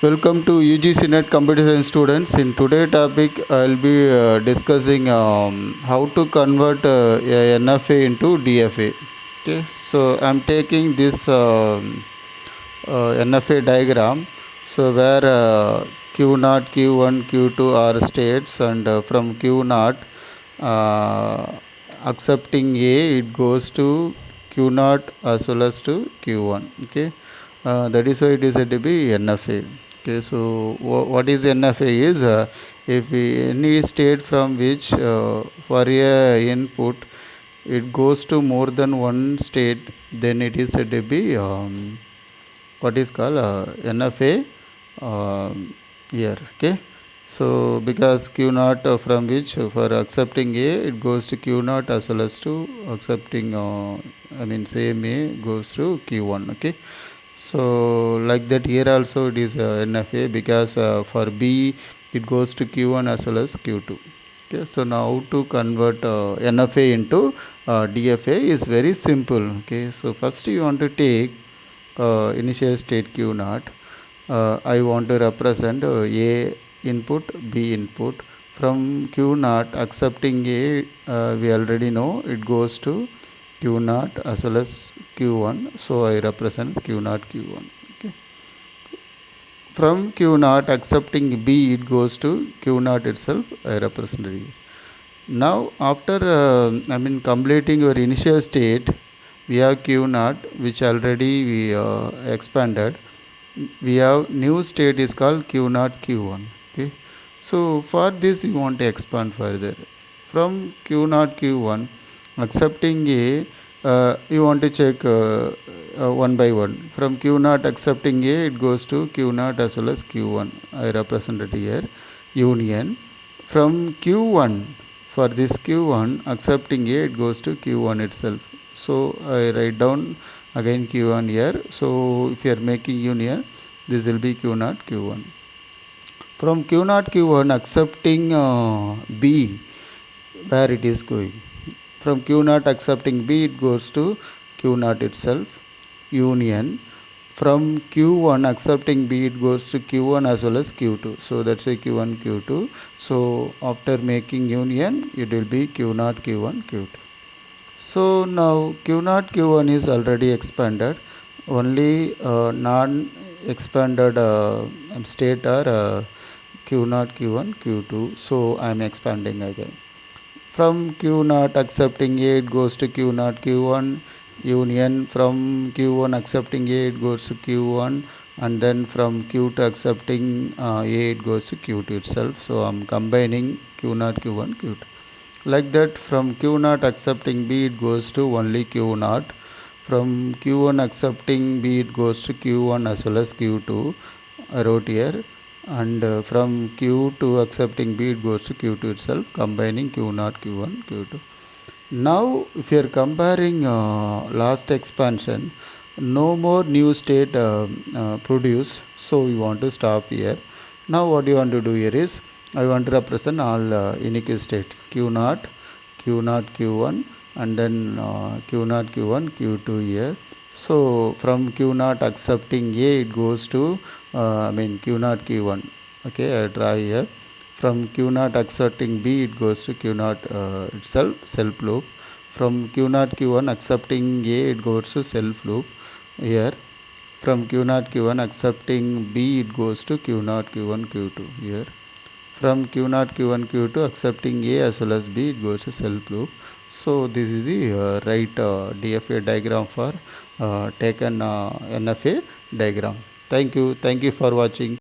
Welcome to UGC Net Computer Science students. In today's topic, I will be discussing how to convert a NFA into DFA. Okay, so I'm taking this NFA diagram. So where Q0, Q1, Q2 are states, and from Q0, accepting A, it goes to Q0 as well as to Q1. Okay, that is why it is said to be NFA. Okay, so what is NFA is if any state from which for a input it goes to more than one state, then it is said to be what is called NFA here. Okay, so because Q0 from which for accepting A it goes to Q0 as well as to accepting same A goes to Q1. Okay, so like that here also it is NFA because for B it goes to Q1 as well as Q2. Okay, so now to convert NFA into DFA is very simple. Okay, so first you want to take initial state Q0. I want to represent A input, B input. From Q0 accepting A, we already know it goes to Q0 as well as Q1, so I represent Q0 Q1. Okay. From Q0 accepting B, it goes to Q0 itself, I represent it. Now after completing your initial state, we have Q0 which already we expanded. We have new state is called Q0 Q1. Okay, so for this you want to expand further. From Q0 Q1 accepting A, you want to check one by one. From Q0 accepting A, it goes to Q0 as well as Q1. I represented here union. From Q1, for this Q1 accepting A, it goes to Q1 itself. So I write down again Q1 here. So if you are making union, this will be Q0 Q1. From Q0 Q1 accepting B, where it is going. From Q0 accepting B, it goes to Q0 itself, union. From Q1 accepting B, it goes to Q1 as well as Q2. So that's a Q1 Q2. So after making union, it will be Q0 Q1 Q2. So now Q0 Q1 is already expanded. Only non-expanded state are Q0 Q1 Q2. So I am expanding again. From Q0 accepting A, it goes to Q0 Q1 union. From Q1 accepting A, it goes to Q1, and then from Q2 accepting A, it goes to Q2 itself. So I'm combining Q0 Q1 Q2. Like that, from Q0 accepting B, it goes to only Q0. From Q1 accepting B, it goes to Q1 as well as Q2. I wrote here. And from Q2 accepting B, it goes to Q2 itself, combining Q0 Q1 Q2. Now if you are comparing last expansion, no more new state produced, so we want to stop here. Now what you want to do here is I want to represent all unique state Q0 Q0 Q1 and then Q0 Q1 Q2 here. So from Q0 accepting A, it goes to Q0 Q1. Okay, I draw here. From Q0 accepting B, it goes to Q0 itself, self loop. From Q0 Q1 accepting A, it goes to self loop here. From Q0 Q1 accepting B, it goes to Q0 Q1 Q2 here. From Q0 Q1 Q2 accepting A as well as B, it goes to self loop. So this is the right DFA diagram for taken NFA diagram. Thank you for watching.